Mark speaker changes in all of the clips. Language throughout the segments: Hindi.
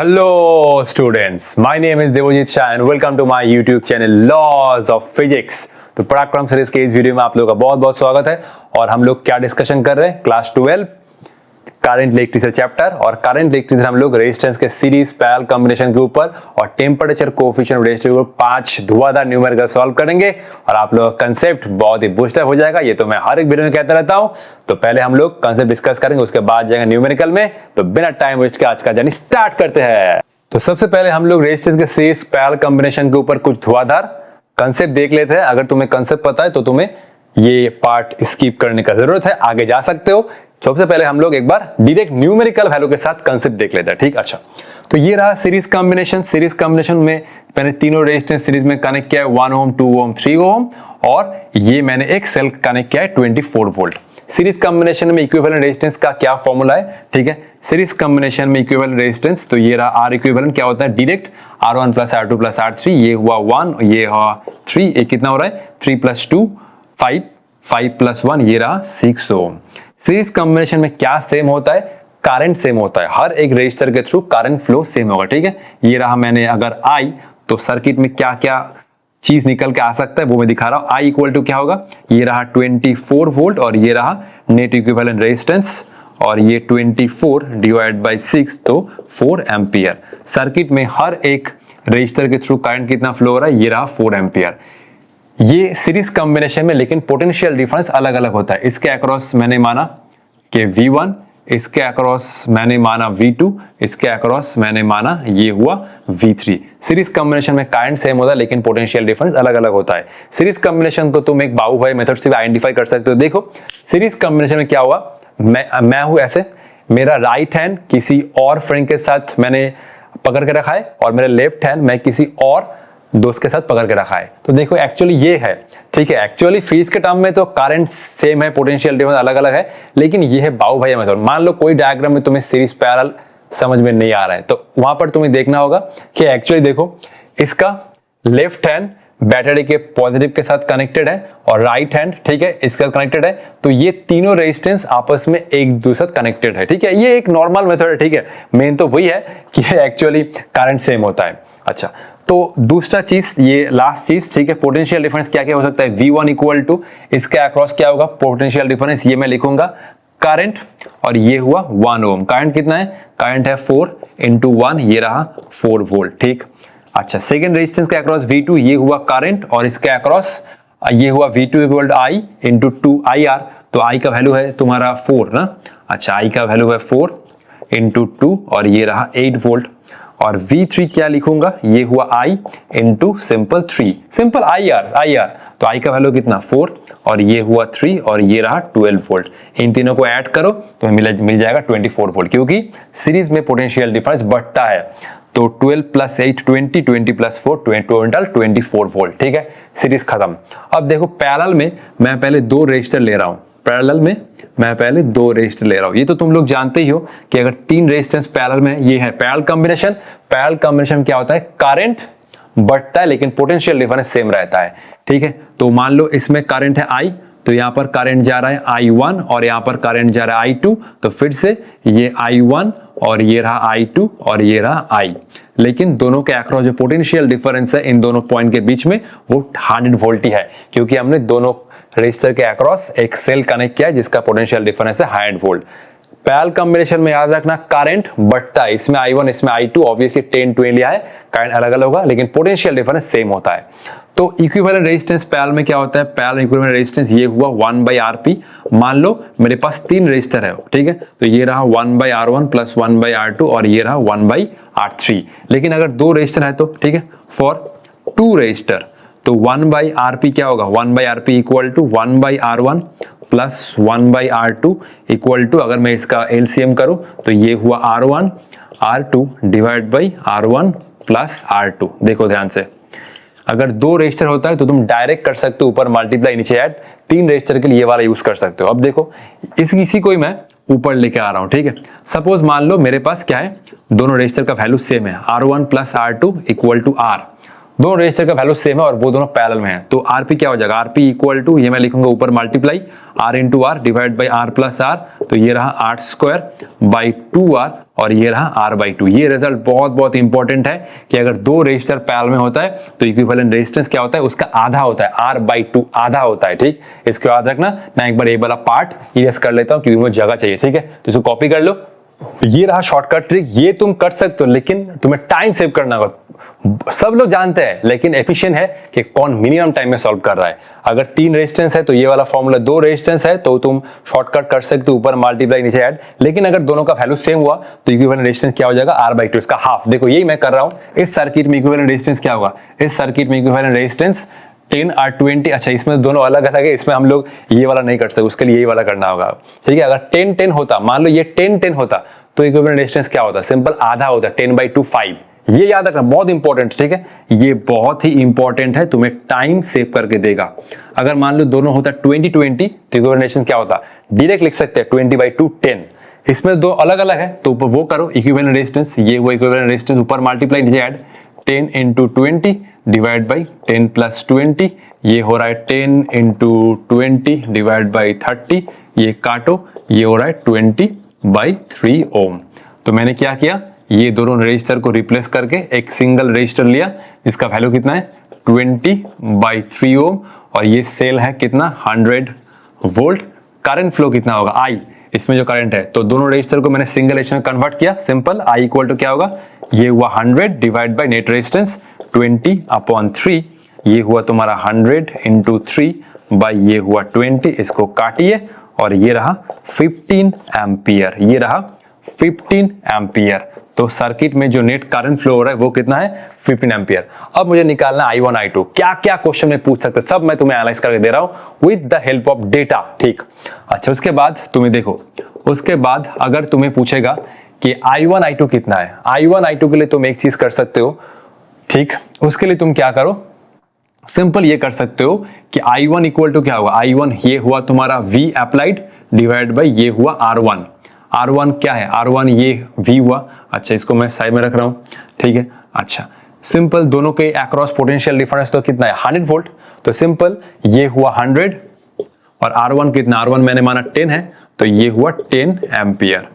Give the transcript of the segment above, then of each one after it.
Speaker 1: Hello students, my name is Devojit Shah and welcome to my YouTube channel Laws of Physics। तो पराक्रम सीरीज के इस वीडियो में आप लोगों का बहुत बहुत स्वागत है। और हम लोग क्या डिस्कशन कर रहे हैं, क्लास 12 करंट इलेक्ट्रिसिटी चैप्टर। और करंट इलेक्ट्रिसिटी हम लोग रेजिस्टेंस के सीरीज पैरेलल कॉम्बिनेशन के ऊपर और टेम्परेचर कोएफिशिएंट रेजिस्टेंस के ऊपर 5 धुआंधार न्यूमेरिकल सॉल्व करेंगे और आप लोगों का कंसेप्ट बहुत ही बूस्टअप हो जाएगा। ये तो मैं हर एक वीडियो में कहता रहता हूं। तो पहले हम लोग कंसेप्ट डिस्कस करेंगे, उसके बाद जाएंगे न्यूमेरिकल में। तो बिना टाइम वेस्ट के आज का जर्नी स्टार्ट करते हैं। तो सबसे पहले हम लोग रेजिस्टेंस के सीरीज पैरेलल कॉम्बिनेशन के ऊपर कुछ धुआंधार कंसेप्ट देख लेते हैं। अगर तुम्हें कंसेप्ट पता है तो तुम्हें ये पार्ट स्किप करने का जरूरत है, आगे जा सकते हो। सबसे पहले हम लोग एक बार डायरेक्ट न्यूमेरिकल वैल्यू के साथ कंसेप्ट देख लेते हैं, ठीक। अच्छा, तो ये रहा सीरीज कॉम्बिनेशन। सीरीज कॉम्बिनेशन में मैंने तीनों रेजिस्टेंस सीरीज में कनेक्ट किया है, 1 ओम, 2 ओम, 3 ओम, और ये मैंने एक सेल कनेक्ट किया है 24 वोल्ट। सीरीज कॉम्बिनेशन में इक्विवेलेंट रेजिस्टेंस का क्या फॉर्मूला है, ठीक है। सीरीज कॉम्बिनेशन में इक्विवेलेंट रेजिस्टेंस, तो ये रहा आर इक्विवेलेंट, क्या होता है direct R1 plus R2 plus R3, ये हुआ 1, ये हुआ 3, ये कितना हो रहा है 3 प्लस 2 5, 5 प्लस 1 ये रहा 6 ओम। सीरीज कॉम्बिनेशन में क्या सेम होता है, करंट सेम होता है। हर एक रेजिस्टर के थ्रू करंट फ्लो सेम होगा, ठीक है। ये रहा, मैंने अगर आई तो सर्किट में क्या क्या चीज निकल के आ सकता है वो मैं दिखा रहा हूं। आई इक्वल टू क्या होगा, ये रहा 24 वोल्ट और ये रहा नेट इक्विवेलेंट रेजिस्टेंस, और ये 24 डिवाइड बाई 6 तो 4 एम्पियर। सर्किट में हर एक रेजिस्टर के थ्रू करंट कितना फ्लो हो रहा है, ये रहा 4 एम्पियर। ये सीरीज कॉम्बिनेशन में लेकिन पोटेंशियल डिफरेंस अलग अलग होता है। इसके अक्रॉस मैंने माना कि V1, इसके अक्रॉस मैंने माना V2, इसके अक्रॉस मैंने माना ये हुआ V3। सीरीज कॉम्बिनेशन में करंट सेम होता है लेकिन पोटेंशियल डिफरेंस अलग अलग होता है। सीरीज कॉम्बिनेशन को तुम एक बाहुभाई मेथड से आइडेंटिफाई कर सकते हो। देखो सीरीज कॉम्बिनेशन में क्या हुआ, मैं हूं ऐसे, मेरा राइट हैंड किसी और फ्रेंड के साथ मैंने पकड़ के रखा है और मेरा लेफ्ट हैंड मैं किसी और दोस्त के साथ पकड़ के रखा है। तो देखो एक्चुअली ये है, ठीक है। एक्चुअली फीस के टर्म में तो करंट सेम है, पोटेंशियल डिफरेंस अलग अलग है, लेकिन ये है बाहुभाई मेथड। मान लो कोई डायग्राम में तुम्हें सीरीज पैरेलल समझ में नहीं आ रहा है तो वहां पर तुम्हें देखना होगा कि एक्चुअली देखो इसका लेफ्ट हैंड बैटरी के पॉजिटिव के साथ कनेक्टेड है और राइट हैंड, ठीक है, इसके साथ कनेक्टेड है। तो ये तीनों रेजिस्टेंस आपस में एक दूसरे साथ कनेक्टेड है, ठीक है। ये एक नॉर्मल मेथड है, ठीक है। मेन तो वही है कि एक्चुअली करंट सेम होता है। अच्छा, तो दूसरा चीज, ये लास्ट चीज, ठीक है, पोटेंशियल डिफरेंस क्या क्या हो सकता है। V1 इक्वल टू इसके अक्रॉस क्या होगा पोटेंशियल डिफरेंस, ये मैं लिखूंगा करंट, और ये हुआ 1 ओम। करंट कितना है, करंट है 4 इंटू 1, ये रहा 4 वोल्ट, ठीक। अच्छा, सेकेंड रेजिस्टेंस के अक्रॉस V2, ये हुआ करंट, और इसके अक्रॉस ये हुआ V2 equal to I into 2 IR। तो I का वैल्यू है तुम्हारा 4 ना। अच्छा, I का वैल्यू है 4 इंटू 2 और ये रहा 8 वोल्ट। और V3 क्या लिखूंगा, ये हुआ I into simple 3, simple IR। तो I का वैल्यू कितना 4 और ये हुआ 3 और ये रहा 12 वोल्ट। इन तीनों को ऐड करो तो मिल जाएगा 24 वोल्ट, क्योंकि सीरीज में पोटेंशियल डिफरेंस बढ़ता है। तो 12 प्लस 8 20, 20 प्लस 4 टोटल 24 वोल्ट, ठीक है। सीरीज खत्म। अब देखो पैरेलल में मैं पहले 2 रेजिस्टर ले रहा हूं। पैरेलल में मैं पहले 2 रेजिस्टर ले रहा हूं। ये तो तुम लोग जानते ही हो कि अगर 3 रेजिस्टेंस पैरेलल में, ये है पैरेलल कॉम्बिनेशन। पैरेलल कॉम्बिनेशन क्या होता है, करंट बढ़ता है लेकिन पोटेंशियल डिफरेंस सेम रहता है, ठीक है। तो मान लो इसमें करंट है I, तो यहां पर करंट जा रहा है I1 और यहां पर करंट जा रहा है I2। तो फिर से ये I1 और ये रहा I2 और ये रहा I, लेकिन दोनों के अक्रॉस जो पोटेंशियल डिफरेंस है इन दोनों पॉइंट के बीच में वो 100 वोल्ट ही है, क्योंकि हमने दोनों रेजिस्टर के अक्रॉस एक सेल कनेक्ट किया है जिसका पोटेंशियल डिफरेंस है 100 वोल्ट। पैरेलल कॉम्बिनेशन में याद रखना करंट बढ़ता है, इसमें I1 इसमें I2, ऑब्वियसली 10-20 लिया है, करंट अलग अलग होगा लेकिन पोटेंशियल डिफरेंस सेम होता है। तो इक्विवेलेंट रेजिस्टेंस पैरेलल में क्या होता है, पैरेलल इक्विवेलेंट रेजिस्टेंस ये हुआ 1/Rp। मान लो मेरे पास 3 रेजिस्टर है, ठीक है, तो ये रहा 1/R1 प्लस 1/R2 और ये रहा 1/R3। लेकिन अगर 2 रेजिस्टर है तो, ठीक है, फॉर 2 रेजिस्टर तो 1/Rp क्या होगा, 1/Rp equal to 1/R1 plus 1/R2 equal to, अगर मैं इसका LCM करूं तो ये हुआ R1 R2 divide by R1 plus R2। देखो ध्यान से, अगर 2 रेजिस्टर होता है तो तुम डायरेक्ट कर सकते हो ऊपर मल्टीप्लाई नीचे ऐड। 3 रेजिस्टर के लिए ये वाला यूज कर सकते हो। अब देखो इसी को ही मैं ऊपर लेके आ रहा हूं, ठीक है। सपोज मान लो मेरे पास क्या है, दोनों रेजिस्टर का वैल्यू सेम है, R1 plus R2 equal to R। दोनों रेजिस्टर का वैल्यू सेम है और वो दोनों पैरेलल में है। तो आरपी क्या हो जाएगा, आरपी इक्वल टू, ये मैं लिखूंगा ऊपर multiply R into R divide by R plus R. तो ये रहा 8 स्क्वायर बाई 2R और ये रहा R बाई 2। ये रिजल्ट बहुत बहुत इंपॉर्टेंट है कि अगर दो रेजिस्टर पैरेलल में होता है तो इक्विवेलेंट रेजिस्टेंस क्या होता है, उसका आधा होता है, R बाई 2 आधा होता है। ठीक, इसको याद रखना। मैं एक बार ये वाला पार्ट इरेज कर लेता हूँ क्योंकि मुझे जगह चाहिए। ठीक है, तो इसको कॉपी कर लो। ये रहा शॉर्टकट ट्रिक, ये तुम कर सकते हो लेकिन तुम्हें टाइम सेव करना होगा। सब लोग जानते हैं लेकिन एफिशिएंट है कि कौन मिनिमम टाइम में सॉल्व कर रहा है। अगर 3 रेजिस्टेंस है तो ये वाला फॉर्मूला, 2 रेजिस्टेंस है तो तुम शॉर्टकट कर सकते हो, ऊपर मल्टीप्लाई नीचे ऐड। लेकिन अगर दोनों का वैल्यू सेम हुआ तो इक्विवेलेंट रेजिस्टेंस क्या हो जाएगा, R बाई 2, इसका हाफ। देखो यही मैं कर रहा हूं। इस सर्किट में इक्विवेलेंट रेजिस्टेंस क्या होगा, इस सर्किट में इक्विवेलेंट रेजिस्टेंस 10 और 20। अच्छा, इसमें दोनों अलग अलग है, इसमें हम लोग ये वाला नहीं कर सकते, उसके लिए यही वाला करना होगा। ठीक है, अगर 10-10 होता, मान लो ये 10-10 होता तो इक्विवेलेंट रेजिस्टेंस क्या होता, सिंपल आधा होता, 10 बाई 2 5। ये याद रखना, बहुत इंपॉर्टेंट। ठीक है, ये बहुत ही इंपॉर्टेंट है, तुम्हें टाइम सेव करके देगा। अगर मान लो दोनों होता 20-20 तो इक्विवेलेंट रेजिस्टेंस क्या होता, डायरेक्ट लिख सकते हैं 20 बाई 2 10। इसमें दो अलग अलग है तो ऊपर वो करो, इक्विवेलेंट रेजिस्टेंस, ये वो इक्विवेलेंट रेजिस्टेंस, ऊपर मल्टीप्लाई नीचे add, 10 into 20 divide by 10 plus 20, ये हो रहा है 10 इंटू 20 डिवाइड बाई 30, ये काटो, ये हो रहा है 20 बाई 3 ओम। तो मैंने क्या किया, ये दोनों रजिस्टर को रिप्लेस करके एक सिंगल रजिस्टर लिया, इसका वैल्यू कितना है 20 बाई 3 ओम, और ये सेल है कितना 100 वोल्ट। करंट फ्लो कितना होगा I, इसमें जो करंट है, तो दोनों रजिस्टर को मैंने सिंगल रजिस्टर में कन्वर्ट किया। सिंपल I इक्वल टू क्या होगा, ये हुआ 100 डिवाइड बाई नेट रेजिस्टेंस 20/3, ये हुआ तुम्हारा 100 इंटू 3 बाई ये हुआ 20, इसको काटिए और ये रहा 15 एम्पियर, ये रहा 15 एम्पियर। तो सर्किट में जो नेट करंट फ्लो हो रहा है वो कितना है 15 एम्पियर। अब मुझे निकालना I1 I2, क्या क्या क्वेश्चन में पूछ सकते, सब मैं तुम्हें एनालाइज करके दे रहा हूं with the help of data. ठीक, अच्छा उसके बाद तुम्हें देखो, उसके बाद अगर तुम्हें पूछेगा कि I1 I2 कितना है, I1 I2 के लिए तुम एक चीज कर सकते हो। ठीक, उसके लिए तुम क्या करो, सिंपल ये कर सकते हो कि I1 इक्वल टू क्या होगा, I1 ये हुआ तुम्हारा V अप्लाइड डिवाइड बाई ये हुआ R1। R1 क्या है, R1 ये V हुआ। अच्छा, इसको मैं साइड में रख रहा हूं। ठीक है, अच्छा सिंपल दोनों के अक्रॉस पोटेंशियल डिफरेंस तो कितना है 100 वोल्ट, तो सिंपल ये हुआ 100 और R1 कितना, R1 मैंने माना 10 है तो ये हुआ 10 एम्पियर।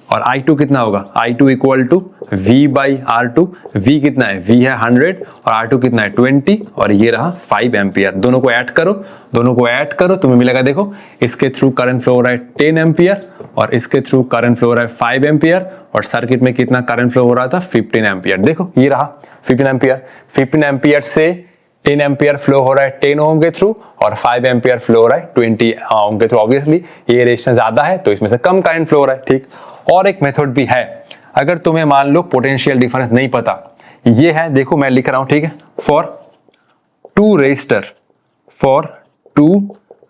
Speaker 1: और I2 कितना होगा, I2 equal to V by R2, V कितना है, V है 100 और R2 कितना है 20 और ये रहा 5 एम्पियर। दोनों को ऐड करो, दोनों को ऐड करो, तुम्हें मिलेगा, देखो इसके थ्रू करंट फ्लो हो रहा है 10 एम्पियर और इसके थ्रू करंट फ्लो हो रहा है 5 एम्पियर, और सर्किट में कितना करंट फ्लो हो रहा था 15 एम्पियर। देखो ये रहा 15 एम्पियर, 15 एम्पियर से 10 एम्पियर फ्लो हो रहा है 10 ओम के थ्रू और 5 एम्पियर फ्लो हो रहा है 20 ओम के थ्रू। ऑब्वियसली ये रेजिस्टेंस ज्यादा है तो इसमें से कम करंट फ्लो हो रहा है। ठीक, और एक मेथड भी है, अगर तुम्हें मान लो पोटेंशियल डिफरेंस नहीं पता, ये है, देखो मैं लिख रहा हूं। ठीक है, फॉर 2 रेजिस्टर, फॉर 2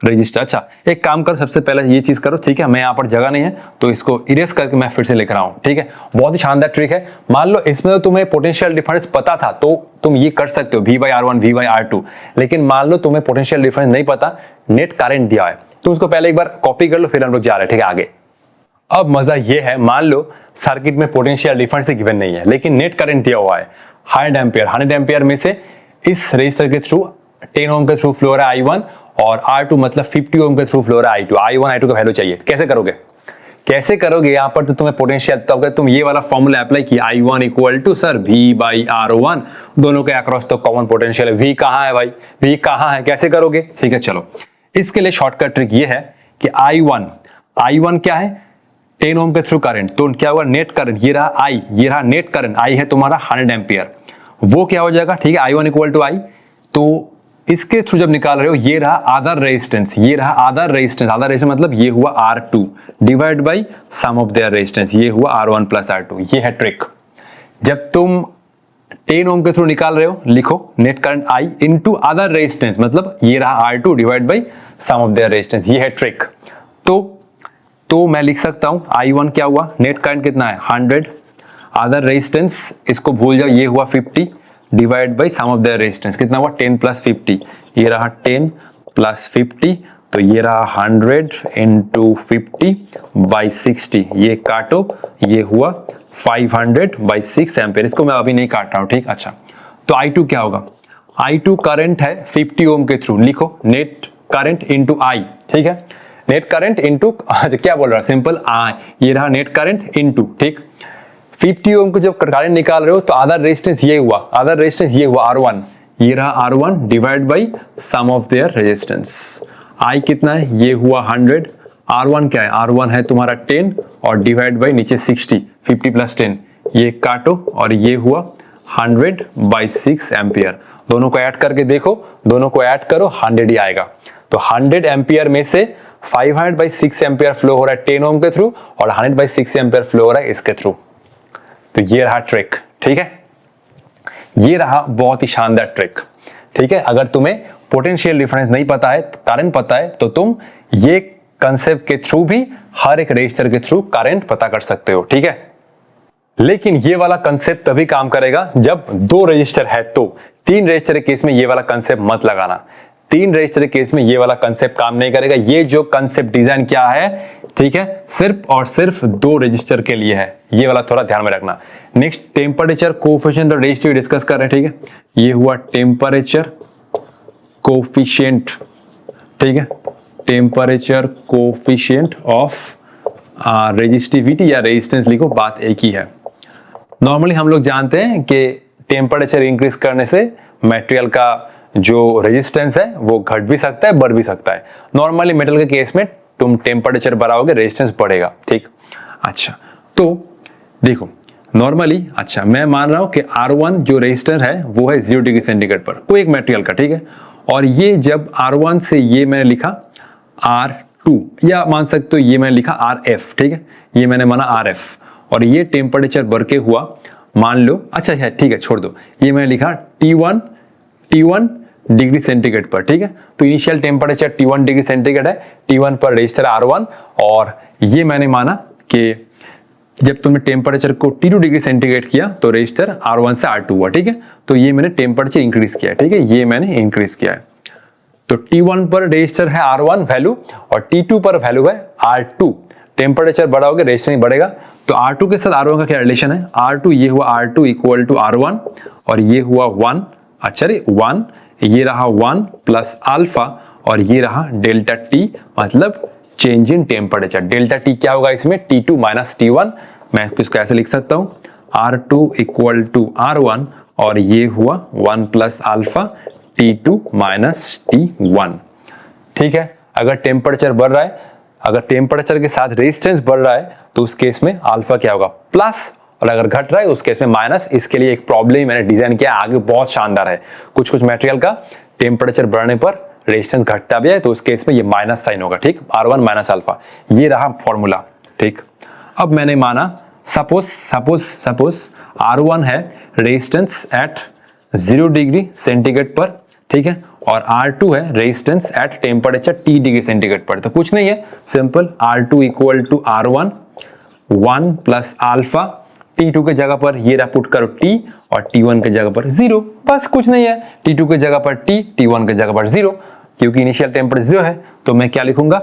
Speaker 1: रजिस्टर। अच्छा एक काम करो, सबसे पहले ये चीज करो। ठीक है, मैं यहाँ पर जगह नहीं है तो इसको इरेज करके मैं फिर से लिख रहा हूँ। ठीक है, बहुत ही शानदार ट्रिक है। मान लो इसमें तो तुम्हें पोटेंशियल डिफरेंस पता था तो तुम ये कर सकते हो V by R1 V by R2, लेकिन मान लो तुम्हें पोटेंशियल डिफरेंस नहीं पता, नेट करंट दिया है, तो उसको पहले एक बार कॉपी कर लो, फिर हम लोग जा रहे हैं। ठीक है, आगे अब मजा ये है, मान लो सर्किट में पोटेंशियल डिफरेंस गिवन नहीं है लेकिन नेट करंट दिया हुआ है 100 एम्पियर। 100 एम्पियर में से इस रजिस्टर के थ्रू 10 ओम के थ्रू फ्लो हो रहा है I1 और R2 मतलब 50 ओम के थ्रू फ्लो हो रहा है I2। I1 I2 का वैल्यू चाहिए, कैसे करोगे, कैसे करोगे, यहाँ पर तो तुम्हें पोटेंशियल, तो अगर तुम ये वाला फॉर्मूला अप्लाई किया I1 equal to sir V by R1, दोनों के अक्रॉस तो कॉमन पोटेंशियल है, V कहाँ है भाई, V कहाँ है, कैसे करोगे। ठीक है, चलो इसके लिए शॉर्टकट ट्रिक ये है कि I1 क्या है 10 ओम के थ्रू करंट, तो क्या होगा नेट करंट, ये रहा I, ये रहा नेट करंट, I है तुम्हारा 100 एम्पियर, वो क्या हो जाएगा। ठीक है, I1 इक्वल टू I, तो इसके थ्रू जब निकाल रहे हो ये रहा अदर रेजिस्टेंस, ये रहा अदर रेजिस्टेंस, अदर रेजिस्टेंस मतलब ये हुआ R2 divide by sum of their resistance, ये हुआ R1 प्लस R2। ये है ट्रिक, जब तुम 10 ओम के थ्रू निकाल रहे हो लिखो net current I into other resistance, मतलब ये रहा R2 divide by sum of their resistance, ये है ट्रिक। तो मैं लिख सकता हूं I1 क्या हुआ, नेट करंट कितना है 100, अदर रेजिस्टेंस इसको भूल जाओ, ये हुआ 50 divide by sum of the resistance, कितना हुआ 10 प्लस 50, ये रहा 10 प्लस 50, तो ये रहा 100 इंटू 50 बाई 60, ये काटो, ये हुआ 500 बाई 6 एम्पियर। इसको मैं अभी नहीं काट रहा हूं। ठीक, अच्छा तो I2 क्या होगा, I2 करंट है 50 ओम के थ्रू, लिखो नेट करंट इंटू I। ठीक है, नेट करंट इनटू, अच्छा क्या बोल रहा है सिंपल, ये रहा नेट करंट इनटू, ठीक 50 ओम को जब करंट निकाल रहे हो तो आधा रेजिस्टेंस ये हुआ, आधा रेजिस्टेंस ये हुआ R1, ये रहा R1 divide by sum of their resistance. I कितना है, ये हुआ 100, R1 क्या है, R1 है तुम्हारा 10 और डिवाइड बाई नीचे 60, 50 प्लस 10, ये काटो और ये हुआ 100/6 एम्पियर। दोनों को ऐड करके देखो, दोनों को ऐड करो 100 ही आएगा। तो 100 एम्पियर में से 500/6 एम्पियर फ्लो हो रहा है 10 ओम के थ्रू और 100/6 एम्पियर फ्लो हो रहा है इसके थ्रू। तो ये रहा ट्रिक, ठीक है, ये रहा बहुत ही शानदार ट्रिक, ठीक है। अगर तुम्हें पोटेंशियल डिफरेंस नहीं पता है, करंट पता है, तो तुम ये कंसेप्ट के थ्रू भी हर एक रेजिस्टर के थ्रू करंट पता कर सकते हो, ठीक है। लेकिन ये वाला कंसेप्ट तभी काम करेगा जब 2 रजिस्टर है, तो 3 रजिस्टर के केस में ये वाला कंसेप्ट मत लगाना। 3 रजिस्टर के केस में ये वाला कंसेप्ट काम नहीं करेगा। ये जो कंसेप्ट डिजाइन किया है, ठीक है, सिर्फ और सिर्फ 2 रजिस्टर के लिए है, ये वाला थोड़ा ध्यान में रखना। नेक्स्ट टेम्परेचर कोएफिशिएंट और रेजिस्टिव डिस्कस कर रहे हैं, ठीक है। ये हुआ टेम्परेचर कोएफिशिएंट, ठीक है, टेम्परेचर कोएफिशिएंट ऑफ रेजिस्टिविटी या रेजिस्टेंस लिखो, बात एक ही है। नॉर्मली हम लोग जानते हैं कि टेम्परेचर इंक्रीज करने से मटेरियल का जो रेजिस्टेंस है वो घट भी सकता है, बढ़ भी सकता है। नॉर्मली मेटल के केस में तुम टेम्परेचर बढ़ाओगे रेजिस्टेंस बढ़ेगा, ठीक। अच्छा तो देखो नॉर्मली, अच्छा मैं मान रहा हूं कि R1 जो रेजिस्टर है वो है 0 डिग्री सेंटीग्रेड पर कोई एक मटेरियल का, ठीक है। और ये जब R1 से ये मैंने लिखा R2 या मान सकते हो ये मैंने लिखा RF, ठीक है, ये मैंने माना RF और ये टेम्परेचर बढ़ के हुआ मान लो, अच्छा है ठीक है छोड़ दो, ये मैंने लिखा T1 डिग्री सेंटीग्रेड पर, ठीक है। तो initial temperature T1 degree centigrade है, T1 पर रजिस्टर R1 और ये मैंने माना कि जब तुमने टेम्परेचर को T2 डिग्री सेंटीग्रेड किया तो रजिस्टर R1 से R2 हुआ, ठीक है। तो ये मैंने टेम्परेचर इंक्रीज किया है, ठीक है, ये मैंने इंक्रीज किया है। तो T1 पर रजिस्टर है R1 वैल्यू और T2 पर वैल्यू है R2। टेम्परेचर बढ़ाओगे रेजिस्टेंस बढ़ेगा। तो R2 के साथ R1 का क्या रिलेशन है, R2 ये हुआ R2 इक्वल टू R1 और ये हुआ 1, अच्छा रे 1, ये रहा 1 प्लस अल्फा और ये रहा डेल्टा T, मतलब change in temperature. Delta T क्या होगा इसमें, T2 माइनस T1। मैं इसको ऐसे लिख सकता हूं, R2 इक्वल टू R1 और ये हुआ 1 plus alpha T2 minus T1, ठीक है। अगर टेम्परेचर बढ़ रहा है, अगर टेम्परेचर के साथ रेजिस्टेंस बढ़ रहा है तो उस केस में अल्फा क्या होगा प्लस, और अगर घट रहा है उस केस में माइनस। इसके लिए एक प्रॉब्लम मैंने डिजाइन किया, आगे बहुत शानदार है। कुछ मटेरियल का टेम्परेचर बढ़ने पर रेजिस्टेंस घटता भी है तो उस केस में ये माइनस साइन होगा, ठीक, R1 माइनस अल्फा, ये रहा फॉर्मूला, ठीक। अब मैंने माना सपोज R1 है रेजिस्टेंस एट 0 डिग्री सेंटीग्रेड पर, ठीक है, और R2 है resistance at temperature T degree centigrade पर। तो कुछ नहीं है, simple R2 equal to R1 1 plus alpha, T2 के जगह पर ये रहा पुट करो T और T1 के जगह पर 0, बस कुछ नहीं है। T2 के जगह पर T, T1 के जगह पर 0, क्योंकि इनिशियल टेम्परेचर 0 है तो मैं क्या लिखूंगा,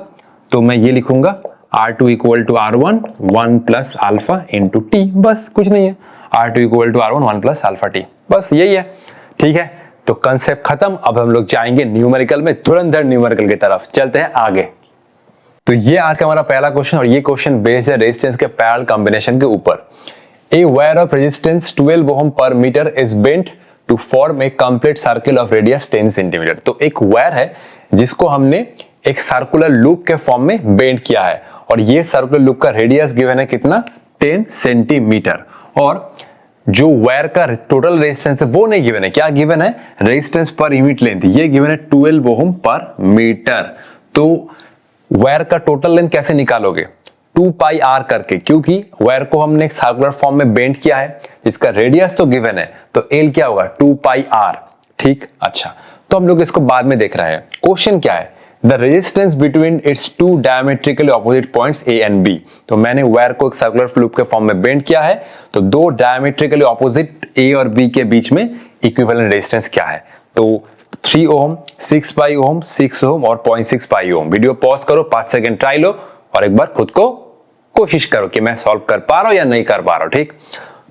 Speaker 1: तो मैं ये लिखूंगा R2 equal to R1 1 plus alpha into T, बस कुछ नहीं है। R2 equal to R1 1 plus alpha T, बस यही है, ठीक है। तो कंसेप्ट खत्म। अब हम लोग जाएंगे न्यूमेरिकल में, धुरंधर न्यूमेरिकल की तरफ चलते हैं आगे। तो ये आज का हमारा पहला क्वेश्चन और ये क्वेश्चन बेस्ड है रेजिस्टेंस के पैरेलल कॉम्बिनेशन के ऊपर। A wire of resistance 12 ohm per meter is bent to form a complete circle of radius 10 cm। तो एक वायर है जिसको हमने एक सर्कुलर लूप के फॉर्म में बेंड किया है और ये सर्कुलर लूप का रेडियस गिवन है कितना, 10 सेंटीमीटर। और जो वायर का टोटल रेजिस्टेंस है वो नहीं गिवन है, क्या गिवन है, रेजिस्टेंस पर यूनिट लेंथ, ये गिवन है 12 ओम पर मीटर। तो वायर का टोटल लेंथ कैसे निकालोगे, 2 पाई r करके, क्योंकि वायर को हमने एक सर्कुलर फॉर्म में बेंड किया है, इसका रेडियस तो गिवन है तो L क्या होगा 2 पाई r, ठीक। अच्छा तो हम लोग इसको बाद में देख रहे हैं। क्वेश्चन क्या है, the resistance between its 2 diametrically opposite points A and B। तो मैंने वायर को एक सर्कुलर लूप के फॉर्म में बेंड किया है, तो 2 डायमेट्रिकली ऑपोजिट A और B के बीच में इक्विवेलेंट रेजिस्टेंस क्या है, तो 3 ओम, 6 पाई ओम, 6 ओम और 0.6 पाई ओम। वीडियो पॉज करो, 5 सेकंड ट्राई लो और एक बार खुद को कोशिश करो कि मैं सॉल्व कर पा रहा हूं या नहीं कर पा रहा हूं, ठीक।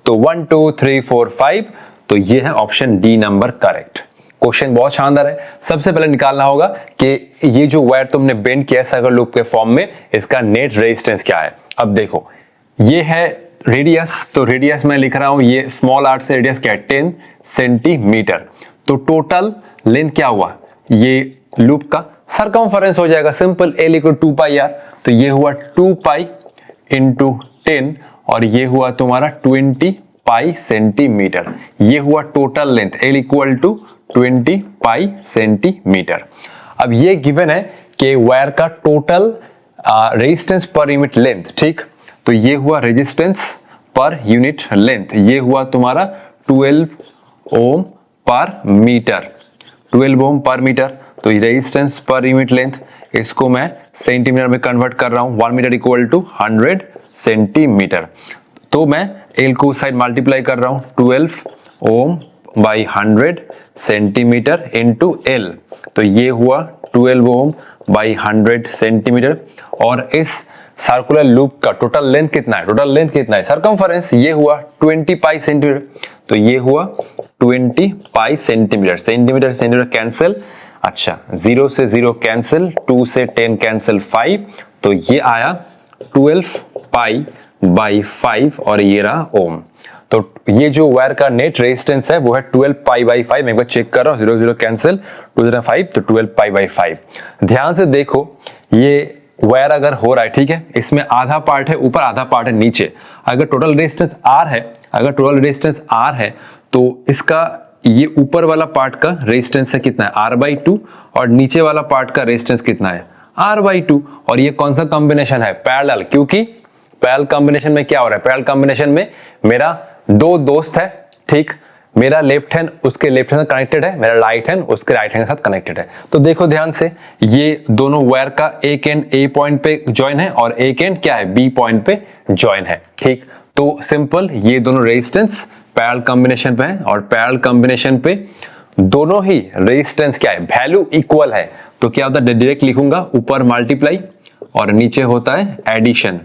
Speaker 1: तो 1 2 3 4 5, तो ये है option D number correct, question बहुत शानदार है। सबसे पहले निकालना होगा कि ये जो वायर तुमने बेंड किया है सर्कुलर लूप के फॉर्म में, इसका नेट रेजिस्टेंस क्या है। अब देखो ये है रेडियस, तो रेडियस मैं लिख रहा हूं, ये स्मॉल आर से रेडियस क्या है 10 सेंटीमीटर। तो टोटल लेंथ क्या हुआ, ये लूप का सरकमफेरेंस हो जाएगा simple, L equal 2 pi R. तो ये हुआ 2 पाई इंटू 10 और ये हुआ तुम्हारा 20 पाई सेंटीमीटर। ये हुआ total length, L equal to 20 pi centimetre. अब ये गिवन है कि वायर का total resistance per unit length, ठीक। तो ये हुआ रेजिस्टेंस पर यूनिट लेंथ, ये हुआ तुम्हारा 12 ओम पर मीटर, 12 ओम पर मीटर। तो रेजिस्टेंस पर यूनिट लेंथ, इसको मैं सेंटीमीटर में कन्वर्ट कर रहा हूं, 1 मीटर इक्वल टू 100 सेंटीमीटर। तो मैं L को उस साइड मल्टीप्लाई कर रहा हूं, 12 ओम बाई 100 सेंटीमीटर इंटू L। तो ये हुआ 12 ओम बाई 100 सेंटीमीटर। और इस सर्कुलर लूप का टोटल लेंथ कितना है, टोटल लेंथ कितना है सरकमफेरेंस, ये हुआ 20 पाई सेंटीमीटर। तो ये हुआ 20 pi centimetre, centimetre centimetre cancel, अच्छा 0 से 0 कैंसिल, 2 से 10 कैंसिल 5। तो ये आया 12 पाई बाई 5 और ये रहा ओम। तो ये जो वायर का नेट रेजिस्टेंस है वो है 12 पाई बाई 5। मैं एक बार चेक कर रहा हूं, 0 0 कैंसिल, 2 0 5, तो 12 पाई बाई 5। ध्यान से देखो ये वायर अगर हो रहा है, ठीक है, इसमें आधा पार्ट है ऊपर, आधा पार्ट है नीचे। अगर टोटल रेजिस्टेंस R है, अगर टोटल रेजिस्टेंस R है तो इसका ये ऊपर वाला पार्ट का रेजिस्टेंस है कितना है R/2 और नीचे वाला पार्ट का रेजिस्टेंस कितना है R/2। और ये कौन सा कॉम्बिनेशन है, पैरेलल, क्योंकि पैरेलल कॉम्बिनेशन में क्या हो रहा है, पैरेलल कॉम्बिनेशन में मेरा दो दोस्त है, ठीक, मेरा लेफ्ट हैंड उसके लेफ्ट हैंड से कनेक्टेड है, मेरा राइट हैंड उसके राइट हैंड के साथ कनेक्टेड है। तो देखो ध्यान से, ये दोनों वायर का एक एंड A पॉइंट पे ज्वाइन है और एक एंड क्या है B पॉइंट पे ज्वाइन है, ठीक। तो सिंपल ये दोनों रेजिस्टेंस पैरेलल कॉम्बिनेशन पे है और पैरेलल कॉम्बिनेशन पे दोनों ही रेजिस्टेंस क्या है, वैल्यू इक्वल है। तो क्या होता है, डायरेक्ट लिखूंगा ऊपर मल्टीप्लाई और नीचे होता है एडिशन।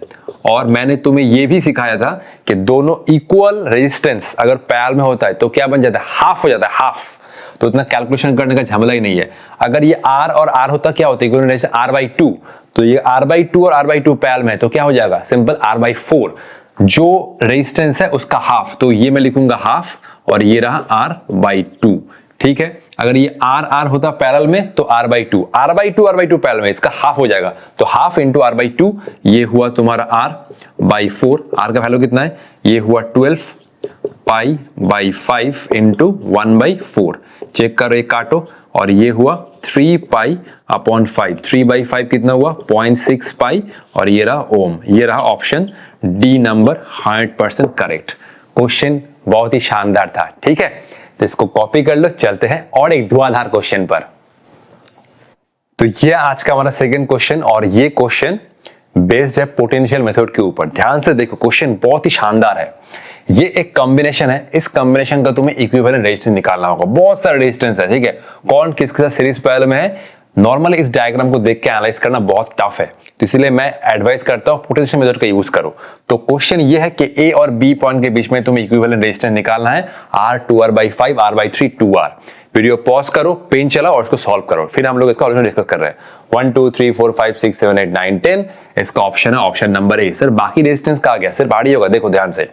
Speaker 1: और मैंने तुम्हें यह भी सिखाया था कि दोनों इक्वल रेजिस्टेंस अगर पैरेलल में होता है तो क्या बन जाता है, हाफ हो जाता है, हाफ। तो इतना कैलकुलेशन करने का झमेला ही नहीं है। अगर ये R और R होता क्या होता है, इक्वल रेजिस्टेंस R/2, तो ये R/2 और R/2 पैरेलल में तो क्या हो जाएगा, सिंपल R/4, जो रेजिस्टेंस है उसका हाफ। तो ये मैं लिखूंगा हाफ और ये रहा R/2, ठीक है। अगर ये R होता पैरेलल में तो R/2 पैरेलल में, इसका हाफ हो जाएगा। तो हाफ इंटू R/2, ये हुआ तुम्हारा R/4। R का वैल्यू कितना है, ये हुआ 12 पाई बाई 5 इंटू 1/4। चेक करो, ये काटो और ये हुआ 3 पाई अपॉन 5। 3/5 कितना हुआ 0.6 पाई और ये रहा ओम। ये रहा option D number 100% correct. Question बहुत ही शानदार था, ठीक है, तो इसको कॉपी कर लो। चलते हैं और एक धुआंधार क्वेश्चन पर। तो ये आज का हमारा सेकंड क्वेश्चन और ये क्वेश्चन बेस्ड है पोटेंशियल मेथड के ऊपर। ध्यान से देखो, क्वेश्चन बहुत ही शानदार है। ये एक कॉम्बिनेशन है, इस कॉम्बिनेशन का तुम्हें इक्विवेलेंट रेजिस्टेंस निकालना होगा। बहुत सारे रेजिस्टेंस है, ठीक है, कौन किसके साथ सीरीज पैरेलल में है। नॉर्मली इस डायग्राम को देख के एनालाइज करना बहुत टफ है, तो इसलिए मैं एडवाइस करता हूं पोटेंशियल मेथड का यूज करो। तो क्वेश्चन ये है कि A और B पॉइंट के बीच में तुम्हें इक्विवेलेंट रेजिस्टेंस निकालना है, R2R/5, R/3 2R। Video pause करो, पेन चलाओ और इसको सॉल्व करो, फिर हम लोग इसका ऑप्शन डिस्कस कर रहे हैं। 1 2 3 4 5 6 7 8 9 10 इसका ऑप्शन है, ऑप्शन नंबर A। सर बाकी रेजिस्टेंस का आ गया, सिर्फ R ही होगा। देखो ध्यान से,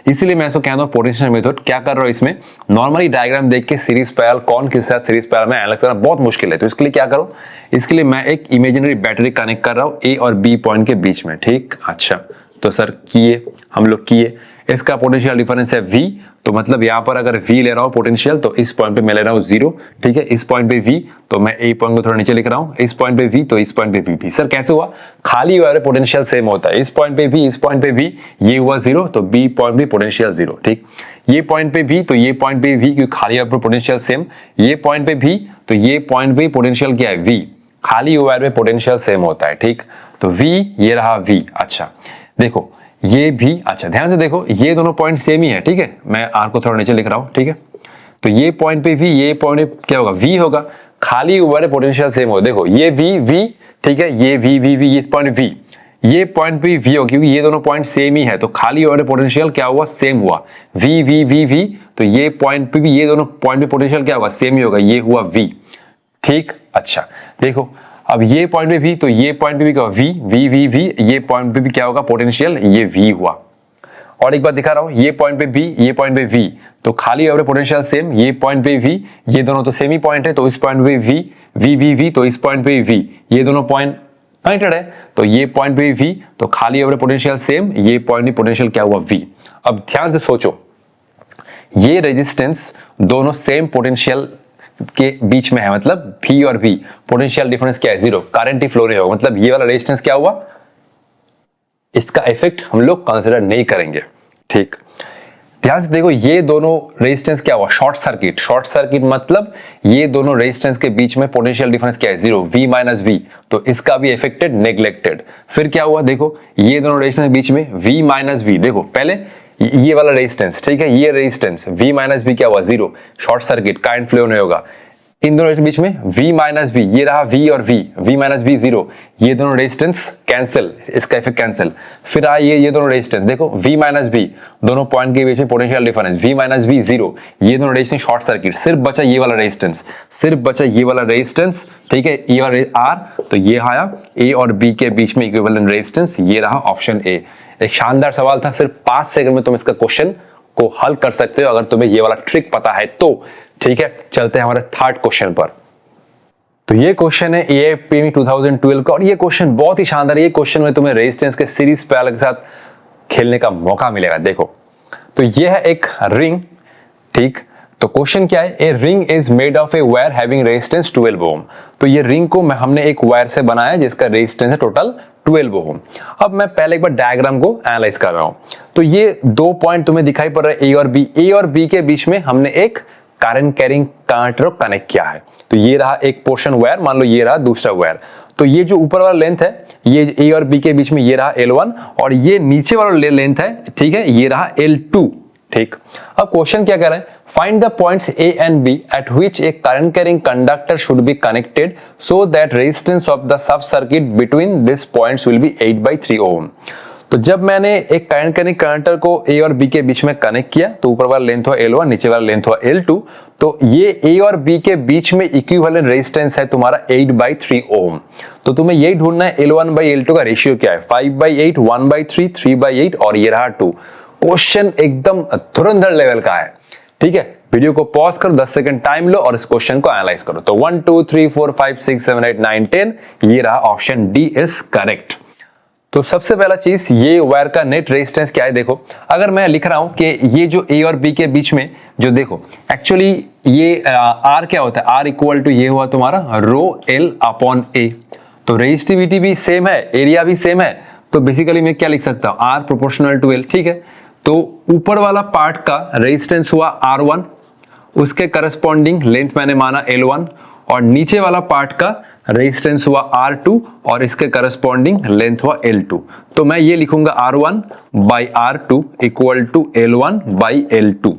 Speaker 1: इसीलिए मैं इसको कहता हूं पोटेंशियल मेथड। क्या कर रहा हूं इसमें, नॉर्मली डायग्राम देख के सीरीज पैरेलल कौन किस साथ सीरीज पैरेलल में एनालाइज करना बहुत मुश्किल है। तो इसके लिए क्या करो, इसके लिए मैं एक इमेजिनरी बैटरी कनेक्ट कर रहा हूं A और B पॉइंट के बीच में, ठीक। अच्छा, तो सर किए, हम लोग किए, इसका पोटेंशियल डिफरेंस है V। तो मतलब यहां पर अगर V ले रहा हूं पोटेंशियल, तो इस पॉइंट पे मैं ले रहा हूं 0, ठीक है। इस पॉइंट पे V, तो मैं A पॉइंट को थोड़ा नीचे लिख रहा हूं, इस पॉइंट पे V, तो इस पॉइंट पे V। सर कैसे हुआ, खाली वाले पोटेंशियल सेम होता है। इस पॉइंट पे V, इस पॉइंट पे V, ये हुआ 0, तो B पॉइंट भी पोटेंशियल 0, ठीक। ये पॉइंट पे V, तो ये पॉइंट पे V, क्योंकि खाली वाले पोटेंशियल सेम। ये पॉइंट पे V, तो ये पॉइंट पे पोटेंशियल क्या है, V। खाली वायर में पोटेंशियल सेम होता है, ठीक। तो V, ये रहा V। अच्छा देखो, ये भी, अच्छा ध्यान से देखो, ये दोनों पॉइंट सेम ही है, ठीक है। मैं R को थोड़ा नीचे लिख रहा हूं, ठीक है। तो ये पॉइंट पे V, ये पॉइंट पे क्या होगा, V होगा। खाली वाले पोटेंशियल सेम हो, देखो ये V, ठीक है, ये V, इस पॉइंट V, ये पॉइंट पे वी हो, क्योंकि ये दोनों पॉइंट सेम ही है, तो खाली वाले पोटेंशियल क्या हुआ, सेम हुआ, वी वी वी वी। तो ये पॉइंट पे भी, ये दोनों पॉइंट पे पोटेंशियल क्या हुआ, सेम ही होगा, ये हुआ वी। ठीक, अच्छा देखो अब ये पॉइंट पे भी, तो ये पॉइंट पे भी क्या, वी वी वी वी, ये पॉइंट पे भी क्या होगा पोटेंशियल, ये वी हुआ। और एक बात दिखा रहा हूं, ये पॉइंट पे बी, ये पॉइंट पे वी, तो खाली और पोटेंशियल सेम, ये पॉइंट पे वी, ये दोनों तो सेम ही पॉइंट है, तो इस पॉइंट पे वी वी वी वी, तो इस पॉइंट पे वी, ये दोनों पॉइंट कनेक्टेड है, तो ये पॉइंट पे वी, तो खाली और पोटेंशियल सेम, ये पॉइंट पे पोटेंशियल क्या हुआ, वी। अब ध्यान से सोचो, ये रेजिस्टेंस दोनों सेम पोटेंशियल के बीच में है, मतलब V और V, पोटेंशियल डिफरेंस क्या है, जीरो, करंट ही फ्लो नहीं होगा, मतलब ये वाला रेजिस्टेंस क्या हुआ, इसका इफेक्ट हम लोग कंसिडर नहीं करेंगे। ठीक, ध्यान से देखो, ये दोनों रेजिस्टेंस क्या हुआ, शॉर्ट सर्किट। शॉर्ट सर्किट मतलब ये दोनों रेजिस्टेंस के बीच में पोटेंशियल डिफरेंस क्या है, जीरो, V माइनस V, तो इसका भी इफेक्टेड, नेग्लेक्टेड। फिर क्या हुआ, देखो ये दोनों रेजिस्टेंस के बीच में V माइनस V, देखो पहले ये वाला रेजिस्टेंस, ठीक है, ये रेजिस्टेंस V माइनस V क्या हुआ, zero, short circuit, current flow नहीं होगा। इन दोनों के बीच में V माइनस V, ये रहा V और V माइनस V जीरो, ये दोनों रेजिस्टेंस कैंसिल, इसका इफेक्ट कैंसिल। फिर आ ये दोनों रेजिस्टेंस, देखो V माइनस V, दोनों पॉइंट के बीच में potential difference, V minus V zero, ये दोनों रेजिस्टेंस शॉर्ट सर्किट, सिर्फ बचा ये वाला रेजिस्टेंस, सिर्फ बचा ये वाला रेजिस्टेंस, ठीक है, ये वाला R, तो ये आया A और B के बीच में इक्विवेलेंट रेजिस्टेंस, ये रहा ऑप्शन A। एक शानदार सवाल था, सिर्फ 5 सेकंड में तुम इसका क्वेश्चन को हल कर सकते हो अगर तुम्हें ये वाला ट्रिक पता है तो। ठीक है, चलते हैं हमारे थर्ड क्वेश्चन पर। तो ये क्वेश्चन है AIPME 2012 का, और ये क्वेश्चन बहुत ही शानदार है। ये क्वेश्चन में तुम्हें रेजिस्टेंस के सीरीज पैरेलल के साथ खेलने का मौका मिलेगा। देखो, तो ये है एक रिंग, ठीक, तो क्वेश्चन क्या है, a ring is made of a wire having resistance 12 ओम। तो ये रिंग को हमने एक वायर से बनाया जिसका रेजिस्टेंस है टोटल 12 ओम। अब मैं पहले एक बार डायग्राम को एनालाइज कर रहा हूं। तो ये दो पॉइंट तुम्हें दिखाई पड़ रहा है, ए और बी के बीच में हमने एक करंट कैरिंग कंडक्टर को कनेक्ट किया है। तो ये रहा एक पोर्शन वायर, मान लो ये रहा दूसरा वायर। तो ये जो ऊपर वाला लेंथ है, ये ए और बी के बीच में ये रहा L1, और ये नीचे वाला लेंथ है, ठीक है, ये रहा L2। ठीक, अब क्वेश्चन क्या कर रहा है, find the points A and B at which A current carrying conductor should be connected so that resistance of the sub circuit between this points will be 8/3 ओम। तो जब मैंने एक करंट कैरिंग कंडक्टर को A और B के बीच में कनेक्ट किया, तो ऊपर वाला लेंथ हुआ L1, नीचे वाला लेंथ हुआ L2, तो ये A और B के बीच में इक्विवेलेंट रेजिस्टेंस है तुम्हारा 8/3 ओम। तो तुम्हें यही ढूंढना है L1/L2 का रेशियो क्या है, 5/8, 1/3, 3/8, और ये रहा 2। क्वेश्चन एकदम धुरंधर लेवल का है। ठीक है, वीडियो को पॉज करो, 10 सेकंड टाइम लो और इस क्वेश्चन को एनालाइज करो। तो 1 2 3 4 5 6 7 8 9 10, ये रहा ऑप्शन डी इज करेक्ट। तो सबसे पहला चीज, ये वायर का नेट रेजिस्टेंस क्या है। देखो, अगर मैं लिख रहा हूं कि ये जो ए और बी के बीच में जो, देखो एक्चुअली ये आर क्या होता है, आर इक्वल टू ये हुआ तुम्हारा रो एल अपॉन ए। तो रेजिस्टिविटी भी सेम है, एरिया भी सेम है, तो बेसिकली मैं क्या लिख सकता हूं, आर प्रोपोर्शनल टू एल। ठीक है, तो ऊपर वाला पार्ट का रेजिस्टेंस हुआ R1, उसके करस्पॉन्डिंग लेंथ मैंने माना L1, और नीचे वाला पार्ट का रेजिस्टेंस हुआ R2 और इसके करस्पॉन्डिंग लेंथ हुआ L2। तो मैं ये लिखूंगा R1 by R2 equal to L1 by L2।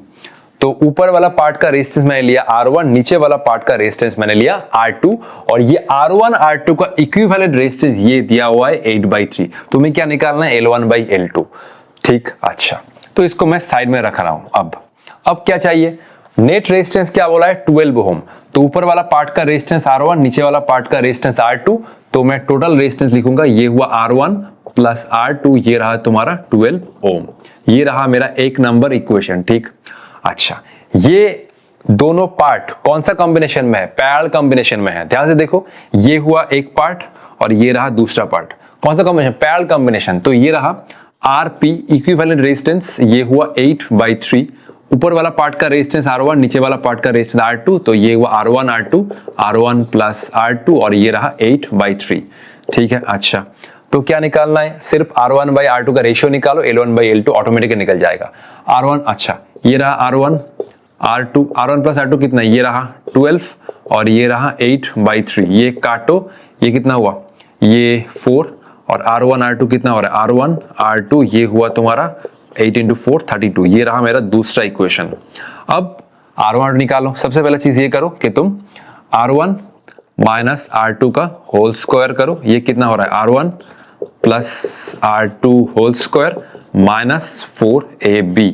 Speaker 1: तो ऊपर वाला पार्ट का रेजिस्टेंस मैंने लिया R1, नीचे वाला पार्ट का रेजिस्टेंस मैंने लिया R2, और ये R1 R2 का इक्विवेलेंट रेजिस्टेंस ये दिया हुआ है 8/3। तुम्हें क्या निकालना है, L1 by L2। ठीक, अच्छा, तो इसको मैं साइड में रख रहा हूं। अब क्या चाहिए, नेट रेजिस्टेंस क्या बोला है, 12 ओम। तो ऊपर वाला पार्ट का रेजिस्टेंस R1, नीचे वाला पार्ट का रेजिस्टेंस R2, तो मैं टोटल रेजिस्टेंस लिखूंगा, ये हुआ R1 प्लस R2, ये रहा तुम्हारा 12 ओम। ये रहा मेरा एक नंबर इक्वेशन। ठीक, अच्छा, ये दोनों पार्ट कौन सा कॉम्बिनेशन में है, पैरेलल कॉम्बिनेशन में है। ध्यान से देखो, ये हुआ एक पार्ट और ये रहा दूसरा पार्ट, कौन सा कॉम्बिनेशन, पैरेलल कॉम्बिनेशन। तो ये रहा RP इक्विवेलेंट रेजिस्टेंस, ये हुआ 8/3, ऊपर वाला पार्ट का रेजिस्टेंस R1, नीचे वाला पार्ट का रेजिस्टेंस R2, तो ये हुआ R1 R2, R1 plus R2, और ये रहा 8/3। ठीक है, अच्छा, तो क्या निकालना है, सिर्फ R1 by R2 का रेशियो निकालो, L1 by L2 ऑटोमेटिकली निकल जाएगा। R1, अच्छा, ये रहा R1 R2, R1 plus R2 कितना, ये रहा 12, और ये रहा 8/3। ये काटो, ये कितना हुआ, ये 4, और R1 R2 कितना हो रहा है, R1 R2 ये हुआ तुम्हारा 8 × 4 32। ये रहा मेरा दूसरा इक्वेशन। अब R1 निकालो। सबसे पहला चीज ये करो कि तुम R1 माइनस R2 का होल स्क्वायर करो। ये कितना हो रहा है, R1 plus R2 whole square minus 4AB,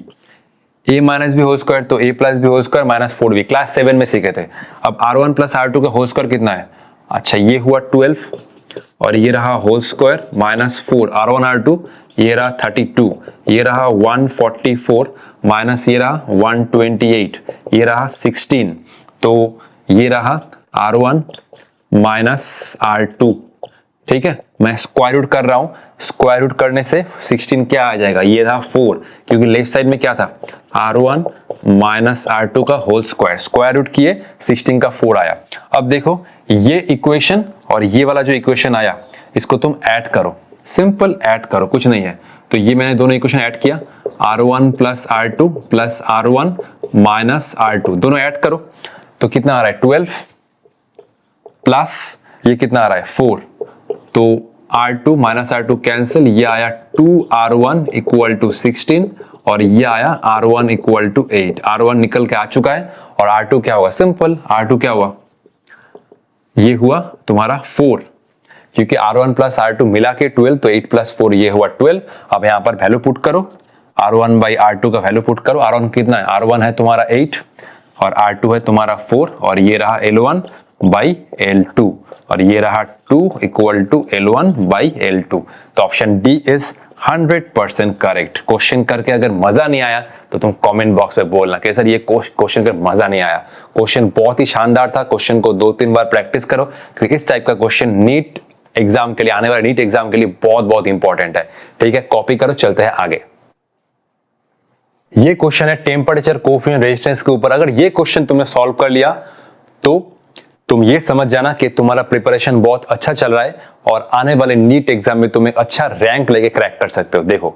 Speaker 1: a minus B whole square तो a plus B whole square minus 4b, class 7 में सीखे थे। अब R1 प्लस R2 का होल स्क्वायर कितना है? अच्छा, ये हुआ 12 और ये रहा whole square minus 4, R1 R2 ये रहा 32, ये रहा 144 माइनस ये रहा 128, ये रहा 16, तो ये रहा R1 माइनस R2। ठीक है, मैं स्क्वायर रूट कर रहा हूं, स्क्वायर रूट करने से 16 क्या आ जाएगा? ये था 4, क्योंकि लेफ्ट साइड में क्या था? R1 माइनस R2 का होल स्क्वायर, स्क्वायर रूट किए 16 का 4 आया। अब देखो ये इक्वेशन और ये वाला जो इक्वेशन आया इसको तुम ऐड करो, सिंपल ऐड करो, कुछ नहीं है। तो ये मैंने दोनों इक्वेशन ऐड किया, R1 plus R2 plus R1 minus R2, दोनों ऐड करो तो कितना आ रहा है? 12 प्लस ये कितना आ रहा है? 4, तो R2 माइनस R2 कैंसिल, ये आया 2R1 इक्वल टू 16 और ये आया R1 इक्वल टू 8। R1 निकल के आ चुका है और R2 क्या हुआ? सिंपल, R2 क्या हुआ? ये हुआ तुम्हारा 4, क्योंकि R1 प्लस R2 मिला के 12, तो 8 प्लस 4 ये हुआ 12। अब यहां पर वैल्यू पुट करो, R1 बाई R2 का वैल्यू पुट करो। R1 कितना है? R1 है तुम्हारा 8 और R2 है तुम्हारा 4 और ये रहा L1 बाई L2 और ये रहा 2 equal to L1 by L2। तो option D is 100% correct. Question करके अगर मजा नहीं आया तो तुम कमेंट बॉक्स में बोलना कि सर ये क्वेश्चन कर मजा नहीं आया। क्वेश्चन बहुत ही शानदार था, क्वेश्चन को 2-3 बार प्रैक्टिस करो, क्योंकि इस टाइप का क्वेश्चन नीट एग्जाम के लिए, आने वाले नीट एग्जाम के लिए बहुत बहुत इंपॉर्टेंट है। ठीक है, कॉपी करो, चलते हैं आगे। ये क्वेश्चन है टेम्परेचर कोएफिशिएंट रेजिस्टेंस के ऊपर। अगर ये क्वेश्चन तुमने सॉल्व कर लिया तो तुम ये समझ जाना कि तुम्हारा प्रिपरेशन बहुत अच्छा चल रहा है और आने वाले नीट एग्जाम में तुम एक अच्छा रैंक लेके क्रैक कर सकते हो। देखो,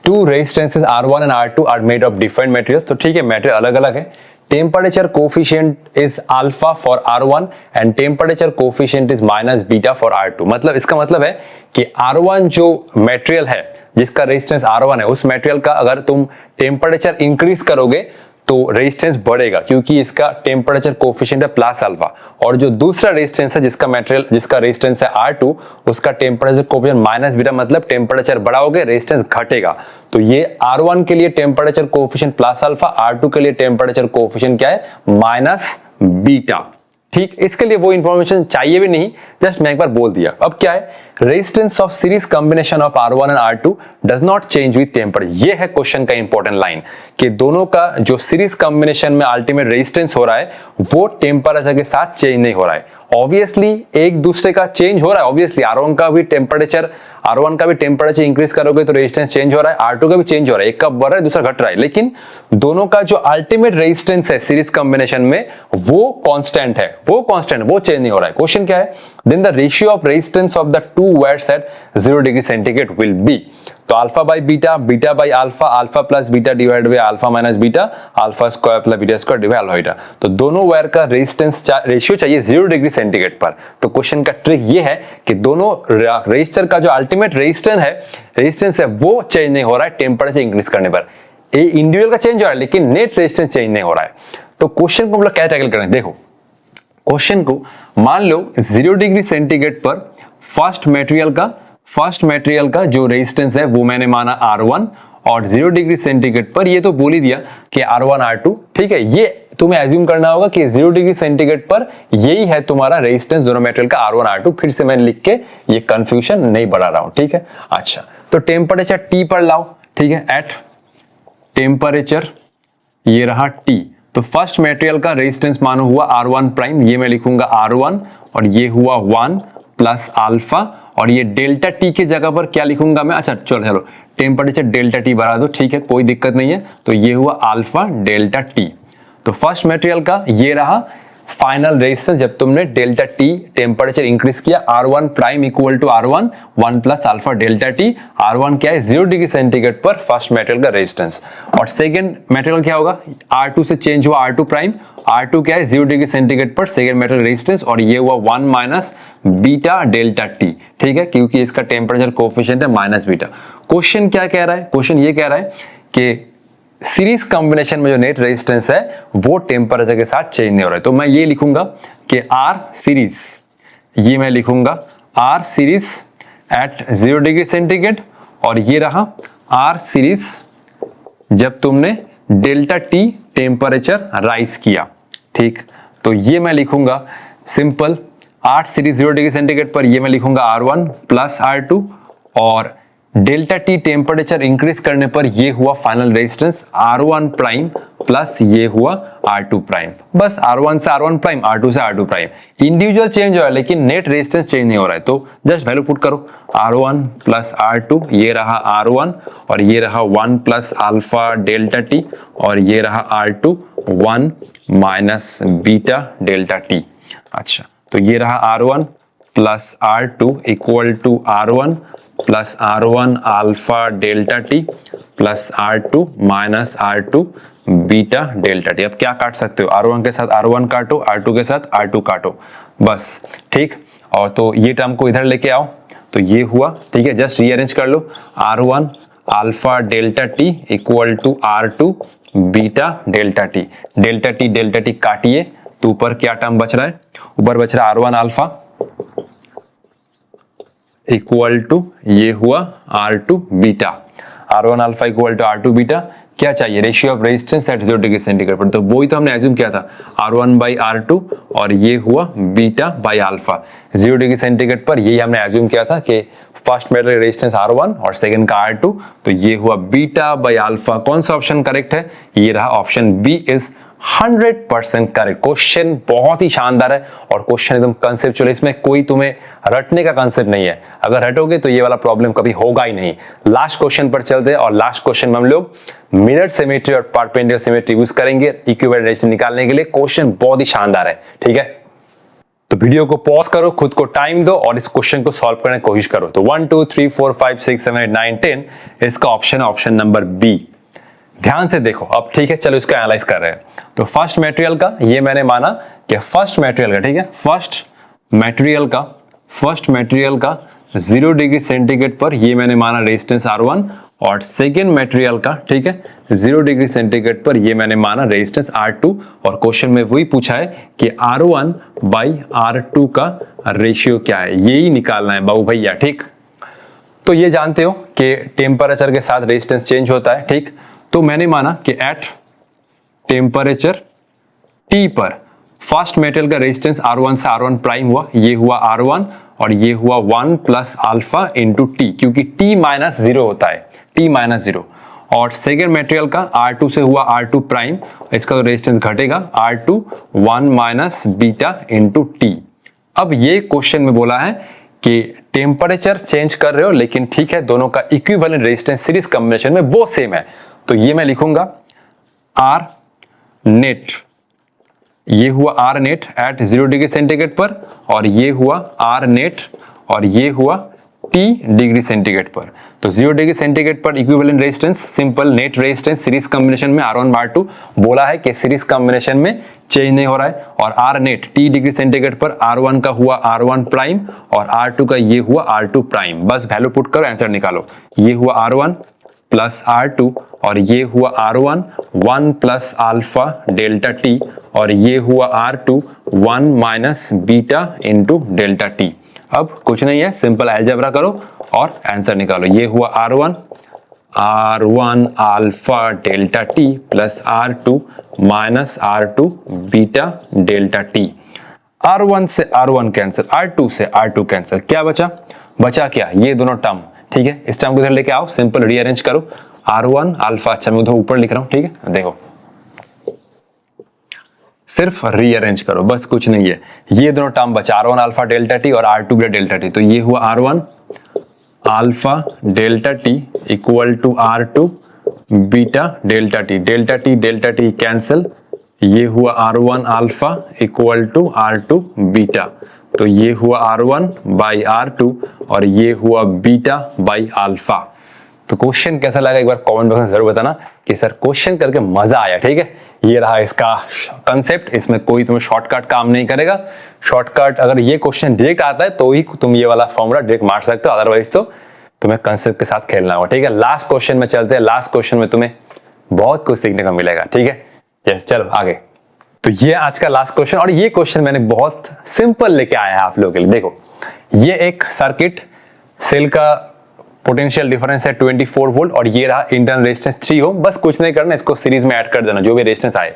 Speaker 1: two resistances R1 and R2 are made of different materials, तो ठीक है मटेरियल अलग अलग है। Temperature coefficient is alpha for R1 and temperature coefficient is minus beta for R2। मतलब इसका मतलब है कि R1 जो मटेरियल है जिसका रेजिस्टेंस R1 है, उस मटेरियल का अगर तुम टेम्परेचर इंक्रीज करोगे तो रेजिस्टेंस बढ़ेगा, क्योंकि इसका टेम्परेचर कोएफिशिएंट है प्लस अल्फा। और जो दूसरा रेजिस्टेंस है जिसका मटेरियल जिसका रेजिस्टेंस है R2, उसका टेम्परेचर कोएफिशिएंट माइनस बीटा, मतलब टेम्परेचर बढ़ाओगे रेजिस्टेंस घटेगा। तो ये R1 के लिए temperature coefficient plus alpha, R2 के लिए टेम्परेचर कोएफिशिएंट क्या है? Minus beta. ठीक, इसके लिए वो इंफॉर्मेशन चाहिए भी नहीं, जस्ट मैं एक बार बोल दिया। अब क्या है? Resistance of series combination of R1 and R2 does not change with temperature. ये है क्वेश्चन का इंपॉर्टेंट लाइन कि दोनों का जो सीरीज कॉम्बिनेशन में अल्टीमेट रेजिस्टेंस हो रहा है वो टेम्परेचर के साथ चेंज नहीं हो रहा है। ऑब्वियसली एक दूसरे का चेंज हो रहा है, ऑब्वियसली R1 का भी टेम्परेचर इंक्रीज करोगे तो रेजिस्टेंस चेंज हो रहा है, R2 का भी चेंज हो रहा है, एक का बढ़ रहा है दूसरा घट रहा है, लेकिन दोनों का जो अल्टीमेट रेजिस्टेंस है सीरीज कॉम्बिनेशन में वो कांस्टेंट है, वो चेंज नहीं हो रहा है। क्वेश्चन क्या है? Then the ratio of resistance of the two wires at 0 degree centigrade will be. तो alpha by beta, beta by alpha, alpha plus beta divide by alpha minus beta, alpha square plus beta square divide alpha beta. तो दोनों वायर का रेजिस्टेंस रेशियो चाहिए 0 डिग्री सेंटीग्रेड पर। तो क्वेश्चन का ट्रिक ये है कि दोनों रेजिस्टर का जो अल्टीमेट रेजिस्टेंस है वो चेंज नहीं हो रहा है टेम्परेचर इंक्रीज करने पर। ये इंडिविजुअल का चेंज हो रहा है लेकिन नेट रेजिस्टेंस चेंज नहीं हो रहा है। तो क्वेश्चन को हम लोग क्या टैकल करें? देखो, क्वेश्चन को मान लो 0 डिग्री सेंटीग्रेड पर फर्स्ट मटेरियल का जो रेजिस्टेंस है वो मैंने माना R1 और 0 डिग्री सेंटीग्रेड पर ये तो बोल ही दिया कि R1 R2। ठीक है, ये तुम्हें एज्यूम करना होगा कि 0 डिग्री सेंटीग्रेड पर यही है तुम्हारा रेजिस्टेंस दोनों मटेरियल का R1 R2। फिर से मैंने लिख के ये कंफ्यूजन नहीं बढ़ा रहा हूं। ठीक है, अच्छा तो टेम्परेचर T पर लाओ। ठीक है, एट टेम्परेचर ये रहा T, तो फर्स्ट मटेरियल का रेजिस्टेंस मानो हुआ R1 प्राइम, ये मैं लिखूंगा R1 और ये हुआ 1 प्लस अल्फा और ये डेल्टा T की जगह पर क्या लिखूंगा मैं? अच्छा चलो टेम्परेचर डेल्टा T बढ़ा दो, ठीक है कोई दिक्कत नहीं है। तो ये हुआ अल्फा डेल्टा T। तो फर्स्ट मटेरियल का ये रहा फाइनल रेजिस्टेंस जब तुमने डेल्टा T टेम्परेचर इंक्रीज किया, R1 prime equal to R1 1 plus alpha delta T। R1 क्या है? 0 डिग्री सेंटीग्रेड पर फर्स्ट मटेरियल का रेजिस्टेंस। और सेकंड मटेरियल क्या होगा? R2 से चेंज हुआ R2 प्राइम, R2 क्या है? 0 डिग्री सेंटीग्रेड पर सेकंड मटेरियल रेजिस्टेंस और ये हुआ 1 माइनस बीटा डेल्टा T। ठीक है, क्योंकि इसका टेम्परेचर कोएफिशिएंट है माइनस बीटा। क्वेश्चन क्या कह रहा है? क्वेश्चन ये कह रहा है कि सीरीज कॉम्बिनेशन में जो नेट रेजिस्टेंस है वो टेम्परेचर के साथ चेंज नहीं हो रहा है। तो मैं ये लिखूंगा कि R सीरीज, ये मैं लिखूंगा R series at 0 degree centigrade और ये रहा आर सीरीज जब तुमने डेल्टा टी टेम्परेचर राइज किया। ठीक, तो ये मैं लिखूंगा simple R series 0 degree centigrade पर ये मैं लिखूंगा R1 प्लस R2 और डेल्टा टी टेम्परेचर इंक्रीज करने पर ये हुआ final resistance R1 prime plus ये हुआ R2 प्राइम। बस R1 से R1 प्राइम, R2 से R2 प्राइम। इंडिविजुअल चेंज हो रहा है लेकिन नेट रेजिस्टेंस चेंज नहीं हो रहा है, तो जस्ट वैल्यू पुट करो R1 प्लस R2, ये रहा R1 और ये रहा 1 प्लस अल्फा डेल्टा टी और ये रहा R2 1 minus beta delta T. अच्छा, तो ये रहा R1 plus R2 equal to R1 plus R1 alpha delta T plus R2 minus R2 beta delta T. अब क्या काट सकते हो, R1 के साथ R1 काटो, R2 के साथ R2 काटो, बस। ठीक, और तो ये टर्म को इधर लेके आओ, तो ये हुआ। ठीक है, जस्ट रीअरेंज कर लो R1 alpha delta T equal to R2 beta delta T. Delta T काटिए तो ऊपर क्या टर्म बच रहा है, ऊपर बच रहा है R1 अल्फा इक्वल टू ये हुआ R2 beta. R1 alpha equal to R2 beta क्या चाहिए, ratio of resistance at 0 degree centigrade पर, तो वही तो हमने एज्यूम किया था R1 बाई R2 और ये हुआ beta by alpha. 0 degree centigrade पर यही हमने एज्यूम किया था कि फर्स्ट मेटल रेजिस्टेंस R1 और सेकंड का R2, तो ये हुआ बीटा बाई अल्फा। कौन सा ऑप्शन करेक्ट है, ये रहा option B is 100% correct. Question बहुत ही शानदार है और क्वेश्चन एकदम कंसेप्चुअल, इसमें कोई तुम्हें रटने का कंसेप्ट नहीं है। अगर रटोगे तो ये वाला प्रॉब्लम कभी होगा ही नहीं। लास्ट क्वेश्चन पर चलते हैं और लास्ट क्वेश्चन में हम लोग मिरर सिमेट्री और परपेंडिकुलर सिमेट्री यूज करेंगे इक्विवेलेंट रेजिस्टेंस निकालने के लिए। क्वेश्चन बहुत ही शानदार है, ठीक है। तो वीडियो को पॉज करो, खुद को टाइम दो और इस क्वेश्चन को सॉल्व करने की कोशिश करो। तो 1 2 3 4 5 6 7 8 9 10 इसका ऑप्शन नंबर बी। ध्यान से देखो अब, ठीक है। चलो इसको एनालाइज कर रहे हैं। तो फर्स्ट मटेरियल का ये मैंने माना कि फर्स्ट मटेरियल का, ठीक है, फर्स्ट मटेरियल का 0 डिग्री सेंटीग्रेड पर ये मैंने माना रेजिस्टेंस R1 और सेकेंड मटेरियल का, ठीक है, 0 डिग्री सेंटीग्रेड पर ये मैंने माना रेजिस्टेंस R2 और क्वेश्चन में वही पूछा है कि R1 बाई R2 का रेशियो क्या है, यही निकालना है बाबू भैया। ठीक, तो ये जानते हो कि टेम्परेचर के साथ रेजिस्टेंस चेंज होता है। ठीक, तो मैंने माना कि एट टेम्परेचर T पर फर्स्ट मेटल का रेजिस्टेंस R1 से R1 प्राइम हुआ, ये हुआ R1 और ये हुआ 1 प्लस अल्फा इंटू टी, क्योंकि T माइनस 0 होता है, T माइनस 0। और सेकेंड मेटेरियल का R2 से हुआ R2 प्राइम, इसका तो रेजिस्टेंस घटेगा R2 1 minus beta into T. अब ये क्वेश्चन में बोला है कि टेम्परेचर चेंज कर रहे हो लेकिन ठीक है दोनों का इक्विवेलेंट रेजिस्टेंस सीरीज कॉम्बिनेशन में वो सेम है, तो ये मैं लिखूंगा R नेट, ये हुआ R net at 0 degree centigrade पर और ये हुआ R नेट और ये हुआ T डिग्री सेंटीग्रेड पर। तो 0 डिग्री सेंटीग्रेड पर equivalent resistance simple net resistance series combination में R1 R2 बोला है कि सीरीज कॉम्बिनेशन में चेंज नहीं हो रहा है। और R net T degree centigrade पर R1 का हुआ R1 प्राइम और R2 का ये हुआ R2 प्राइम। बस वैल्यू पुट करो, आंसर निकालो। ये हुआ R1 प्लस R2 और ये हुआ R1 1 plus alpha delta T और ये हुआ R2 1 minus beta into delta T. अब कुछ नहीं है, सिंपल अलजेब्रा करो और आंसर निकालो। ये हुआ R1 alpha delta T plus R2 minus R2 beta delta T. R1 से R1 कैंसिल, R2 से R2 कैंसिल, क्या बचा क्या, ये दोनों टर्म। ठीक है, इस टर्म को इधर लेके आओ, सिंपल रीअरेंज करो। R1 अल्फा, अच्छा मैं उधर ऊपर लिख रहा हूं, ठीक है, देखो सिर्फ रीअरेंज करो, बस कुछ नहीं है। ये दोनों टर्म बचा R1 अल्फा डेल्टा टी और R2 बीटा डेल्टा टी, तो ये हुआ R1 alpha delta T equal to R2 beta delta T cancel, ये हुआ R1 alpha equal to R2 beta, तो ये हुआ R1 बाई R2 और ये हुआ बीटा बाई अल्फा। तो क्वेश्चन कैसा लगा एक बार कमेंट बॉक्स में जरूर बताना कि सर क्वेश्चन करके मजा आया। ठीक है, ये रहा इसका कंसेप्ट, इसमें कोई तुम्हें शॉर्टकट काम नहीं करेगा। शॉर्टकट अगर ये क्वेश्चन डायरेक्ट आता है तो ही तुम ये वाला फॉर्मूला डायरेक्ट मार सकते हो, अदरवाइज तो तुम्हें कंसेप्ट के साथ खेलना होगा। ठीक है, लास्ट क्वेश्चन में चलते हैं। लास्ट क्वेश्चन में तुम्हें बहुत कुछ सीखने को मिलेगा। ठीक है, यस, चलो आगे। तो ये आज का लास्ट क्वेश्चन और ये क्वेश्चन मैंने बहुत सिंपल लेके आया है आप लोगों के लिए। देखो, ये एक सर्किट सेल का पोटेंशियल डिफरेंस है 24 वोल्ट और ये रहा इंटरनल रेजिस्टेंस 3 ओम। बस कुछ नहीं करना, इसको सीरीज में ऐड कर देना जो भी रेजिस्टेंस आए।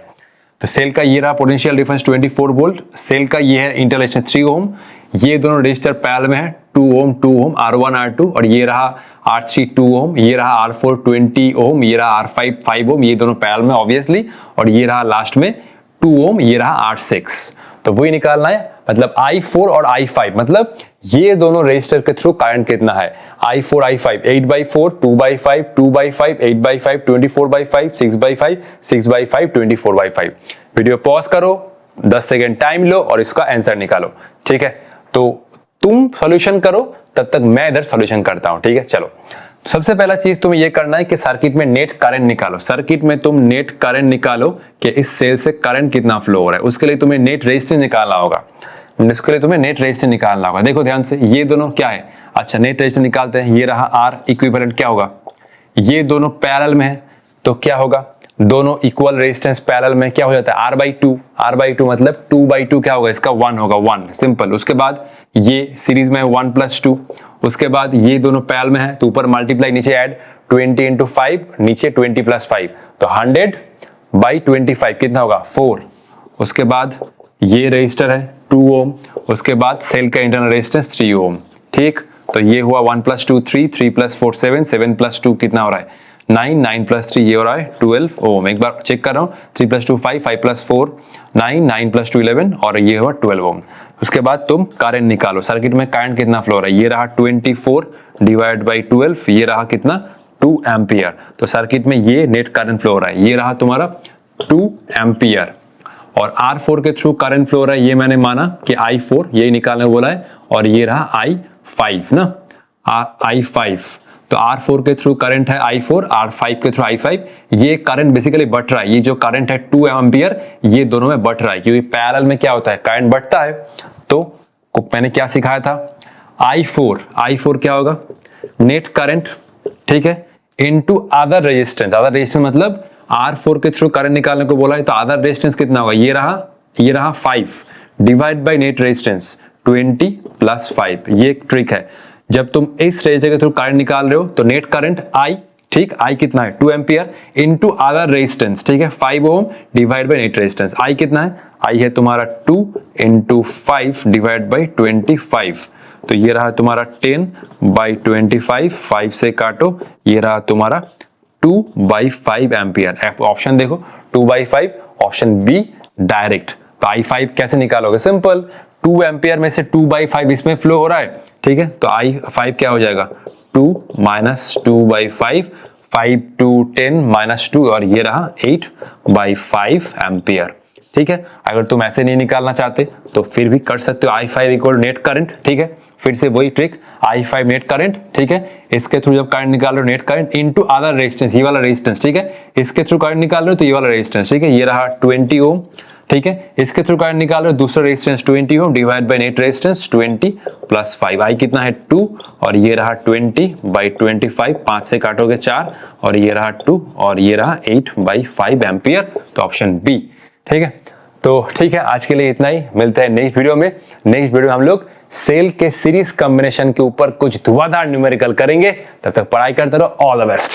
Speaker 1: तो सेल का ये रहा पोटेंशियल डिफरेंस 24 वोल्ट, सेल का ये है इंटरनल रेजिस्टेंस 3 ओम। ये दोनों रेजिस्टर पैरेलल में है 2 ओम R1 R2 और ये रहा R3 2 ओम, ये रहा R4 20 ओम, ये रहा R5 5 ओम, ये दोनों पैरेलल में ऑब्वियसली, और ये रहा लास्ट में 2 ओम, ये रहा R6। तो वही निकालना है, मतलब I4 और I5, मतलब ये दोनों रेजिस्टर के थ्रू करंट कितना है। I4 I5 8/4 2/5 2/5 8/5 24/5 6/5 6/5 24/5। वीडियो पॉज करो, 10 सेकेंड टाइम लो और इसका आंसर निकालो। ठीक है, तो तुम सॉल्यूशन करो, तब तक मैं इधर सॉल्यूशन करता हूं। ठीक है, चलो सबसे पहला चीज तुम्हें यह करना है कि सर्किट में नेट करंट निकालो। सर्किट में तुम नेट करंट निकालो कि इस सेल से करंट कितना फ्लो हो रहा है। उसके लिए तुम्हें नेट रेजिस्टेंस निकालना होगा, उसके लिए तुम्हें नेट रेजिस्टेंस निकालना होगा। देखो ध्यान से, ये दोनों क्या है। अच्छा, नेट रेजिस्टेंस निकालते हैं। ये रहा R इक्विवेलेंट, क्या होगा, ये दोनों पैरेलल में है तो क्या होगा, दोनों इक्वल रेजिस्टेंस पैरेलल में क्या हो जाता है R/2। R/2 मतलब 2/2 क्या होगा, इसका 1 होगा, 1 सिंपल। उसके बाद ये सीरीज में 1 + 2, उसके बाद ये दोनों पैरेलल में है तो ऊपर मल्टीप्लाई नीचे ऐड 20 × 5, नीचे 20 + 5 तो 100/25 कितना होगा 4। उसके बाद ये रेजिस्टर है 2 ओम, उसके बाद सेल का इंटरनल रेजिस्टेंस 3 ओम। ठीक, तो ये हुआ 1 + 2 3 3 + 4 7 7 + 2 कितना हो रहा है 9 9 + 3 ये हो रहा है 12 ओम। एक बार चेक कर रहा हूँ, 3 + 2 5 5 + 4 9 9 + 2 11 और ये हुआ 12 ओम। उसके बाद तुम करंट निकालो। सर्किट में करंट कितना फ्लो हो रहा है, ये रहा 24 / 12, ये रहा कितना 2 एम्पियर। तो सर्किट में ये नेट करंट फ्लो हो रहा है, ये रहा तुम्हारा 2 एम्पियर। और R4 के थ्रू करंट फ्लो हो रहा है, ये मैंने माना कि I4 यही निकालने बोला है, और ये रहा I5 ना, I5। तो R4 के थ्रू करंट है I4, R5 के थ्रू I5। ये करंट बेसिकली बढ़ रहा है, ये जो करंट है 2 एम्पियर ये दोनों में बढ़ रहा है, क्योंकि पैरेलल में क्या होता है करंट बढ़ता है। तो मैंने क्या सिखाया था, I4 क्या होगा, नेट करंट, ठीक है, into other resistance. Other resistance मतलब R4 के थ्रू करंट निकालने को बोला है, तो अदर रेजिस्टेंस कितना होगा, ये रहा 5 डिवाइड बाय नेट रेजिस्टेंस 20 + 5। ये एक ट्रिक है, जब तुम इस रेजिस्टर के थ्रू करंट निकाल रहे हो तो नेट करंट I, ठीक, I कितना है 2 एम्पियर इनटू अदर रेजिस्टेंस, ठीक है 5 ohm divide by net resistance. I कितना है, I है तुम्हारा 2 × 5 डिवाइड बाय 25। तो ये रहा तुम्हारा 10/25, 5 से काटो, ये रहा तुम्हारा 2/5 एम्पियर। ऑप्शन देखो 2/5, ऑप्शन बी डायरेक्ट। तो I5 कैसे निकालोगे, सिंपल, 2 एम्पियर में से 2/5 इसमें फ्लो हो रहा है, ठीक है, तो I5 क्या हो जाएगा 2 - 2/5, 5 to 10 - 2 और ये रहा 8/5 एम्पियर। ठीक है, अगर तुम ऐसे नहीं निकालना चाहते तो फिर भी कर सकते हो, I5 = नेट करंट। ठीक है, फिर से वही ट्रिक, I5 नेट करंट, ठीक है, इसके थ्रू जब करंट निकाल रहे हो net current into other resistance, ये वाला रेजिस्टेंस, ठीक है, इसके थ्रू करंट निकाल रहे हो तो ये वाला रेजिस्टेंस, ठीक है, ये रहा 20 ओम, ठीक है, इसके थ्रू करंट निकाल रहे हो दूसरा resistance 20 ohm divide by net resistance 20 + 5। I कितना है 2 और ये रहा 20/25, 5 से काटोगे 4 और ये रहा 2 और ये रहा 8/5 एम्पियर। तो ऑप्शन बी, ठीक है। तो ठीक है, आज के लिए इतना ही, मिलते हैं नेक्स्ट वीडियो में। नेक्स्ट वीडियो में हम लोग सेल के सीरीज कॉम्बिनेशन के ऊपर कुछ धुआंधार न्यूमेरिकल करेंगे। तब तक पढ़ाई करते रहो, ऑल द बेस्ट।